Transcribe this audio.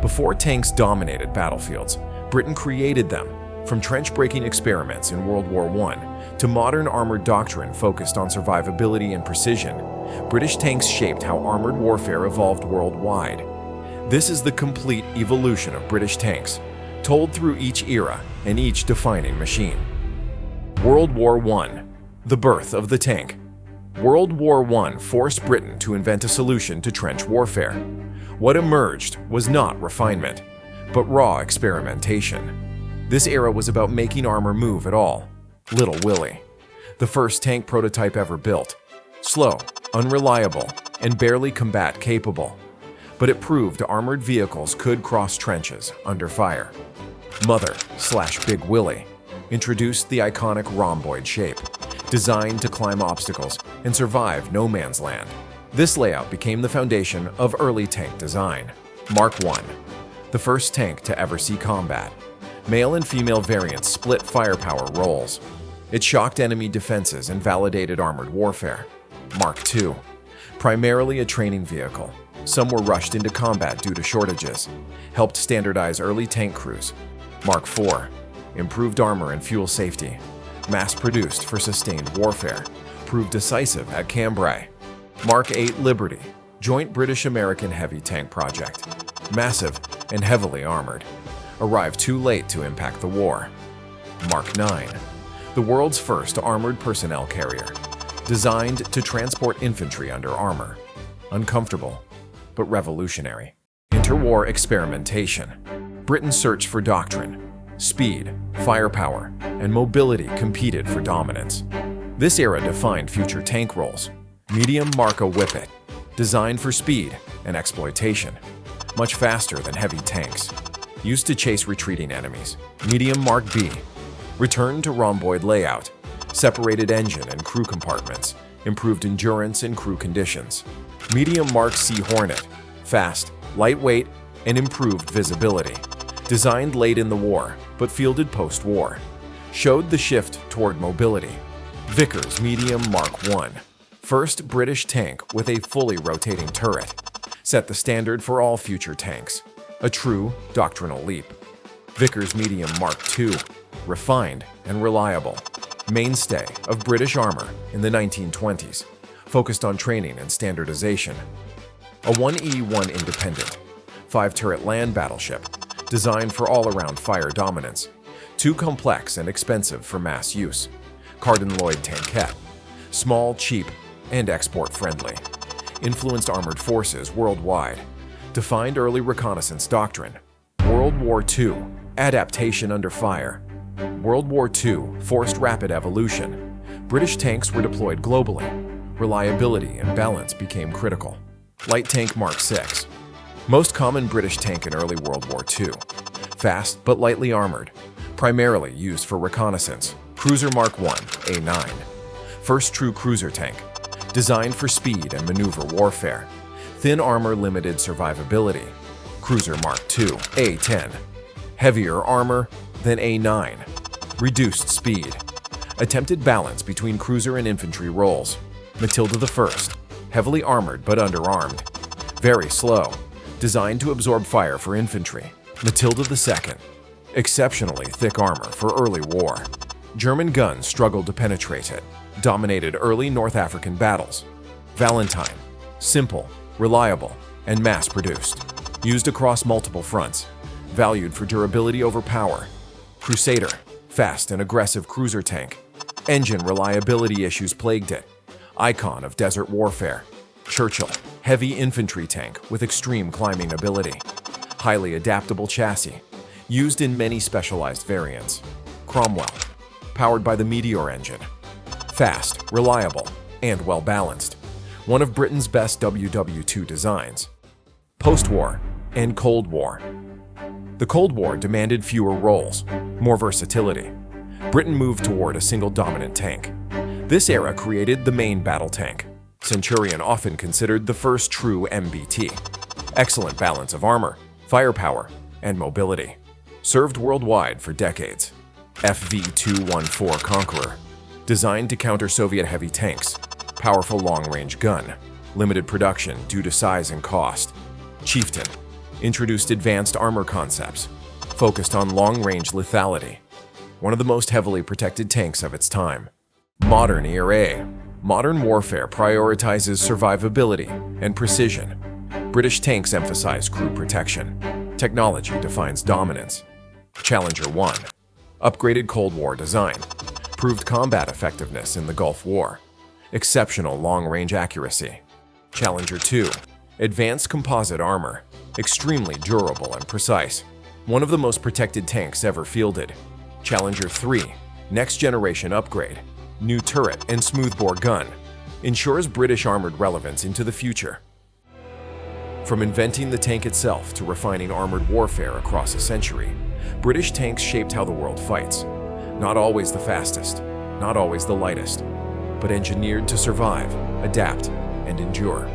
Before tanks dominated battlefields, Britain created them, from trench-breaking experiments in World War I to modern armored doctrine focused on survivability and precision. British tanks shaped how armored warfare evolved worldwide. This is the complete evolution of British tanks, told through each era and each defining machine. World War I, the birth of the tank. World War I forced Britain to invent a solution to trench warfare. What emerged was not refinement, but raw experimentation. This era was about making armor move at all. Little Willie, the first tank prototype ever built. Slow, unreliable, and barely combat capable. But it proved armored vehicles could cross trenches under fire. Mother/Big Willie introduced the iconic rhomboid shape, designed to climb obstacles and survive no man's land. This layout became the foundation of early tank design. Mark I, the first tank to ever see combat. Male and female variants split firepower roles. It shocked enemy defenses and validated armored warfare. Mark II, primarily a training vehicle. Some were rushed into combat due to shortages, helped standardize early tank crews. Mark IV, improved armor and fuel safety. Mass-produced for sustained warfare, proved decisive at Cambrai. Mark VIII Liberty, joint British-American heavy tank project. Massive and heavily armored. Arrived too late to impact the war. Mark IX, the world's first armored personnel carrier, designed to transport infantry under armor. Uncomfortable, but revolutionary. Interwar experimentation. Britain's search for doctrine, speed, firepower, and mobility competed for dominance. This era defined future tank roles. Medium Marka Whippet, designed for speed and exploitation. Much faster than heavy tanks. Used to chase retreating enemies. Medium Mark B, returned to rhomboid layout, separated engine and crew compartments, improved endurance and crew conditions. Medium Mark C Hornet, fast, lightweight, and improved visibility. Designed late in the war, but fielded post-war. Showed the shift toward mobility. Vickers Medium Mark I, first British tank with a fully rotating turret. Set the standard for all future tanks. A true doctrinal leap. Vickers Medium Mark II, refined and reliable. Mainstay of British armor in the 1920s, focused on training and standardization. A 1E1 Independent, 5-turret land battleship, designed for all-around fire dominance. Too complex and expensive for mass use. Carden-Lloyd tankette, small, cheap, and export-friendly. Influenced armored forces worldwide. Defined early reconnaissance doctrine. World War II, adaptation under fire. World War II forced rapid evolution. British tanks were deployed globally. Reliability and balance became critical. Light Tank Mark VI, most common British tank in early World War II. Fast but lightly armored, primarily used for reconnaissance. Cruiser Mark I, A9, first true cruiser tank, designed for speed and maneuver warfare. Thin armor limited survivability. Cruiser Mark II, A10, heavier armor than A9, reduced speed. Attempted balance between cruiser and infantry roles. Matilda I, heavily armored but underarmed. Very slow, designed to absorb fire for infantry. Matilda II, exceptionally thick armor for early war. German guns struggled to penetrate it. Dominated early North African battles. Valentine, simple, reliable, and mass-produced. Used across multiple fronts. Valued for durability over power. Crusader, fast and aggressive cruiser tank. Engine reliability issues plagued it. Icon of desert warfare. Churchill, heavy infantry tank with extreme climbing ability. Highly adaptable chassis. Used in many specialized variants. Cromwell, powered by the Meteor engine. Fast, reliable, and well-balanced. One of Britain's best WW2 designs. Post-war and Cold War. The Cold War demanded fewer roles, more versatility. Britain moved toward a single dominant tank. This era created the main battle tank. Centurion often considered the first true MBT. Excellent balance of armor, firepower, and mobility. Served worldwide for decades. FV-214 Conqueror, designed to counter Soviet heavy tanks. Powerful long-range gun. Limited production due to size and cost. Chieftain, Introduced advanced armor concepts, focused on long-range lethality. One of the most heavily protected tanks of its time. Modern era. Modern warfare prioritizes survivability and precision. British tanks emphasize crew protection. Technology defines dominance. Challenger 1. Upgraded Cold War design. Proved combat effectiveness in the Gulf War. Exceptional long-range accuracy. Challenger 2. Advanced composite armor. Extremely durable and precise. One of the most protected tanks ever fielded. Challenger 3. Next-generation upgrade. New turret and smoothbore gun. Ensures British armored relevance into the future. From inventing the tank itself to refining armored warfare across a century, British tanks shaped how the world fights. Not always the fastest, not always the lightest, but engineered to survive, adapt, and endure.